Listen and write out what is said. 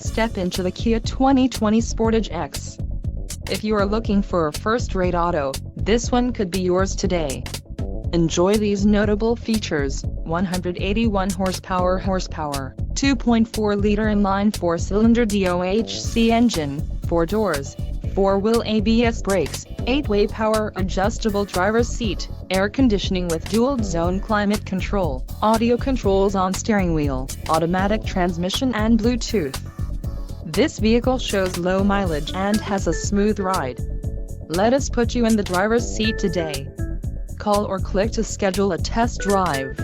Step into the Kia 2020 Sportage EX. If you are looking for a first-rate auto, this one could be yours today. Enjoy these notable features: 181 horsepower, 2.4-liter inline 4-cylinder DOHC engine, 4 doors, 4-wheel ABS brakes, 8-way power adjustable driver's seat, air conditioning with dual-zone climate control, audio controls on steering wheel, automatic transmission and Bluetooth. This vehicle shows low mileage and has a smooth ride. Let us put you in the driver's seat today. Call or click to schedule a test drive.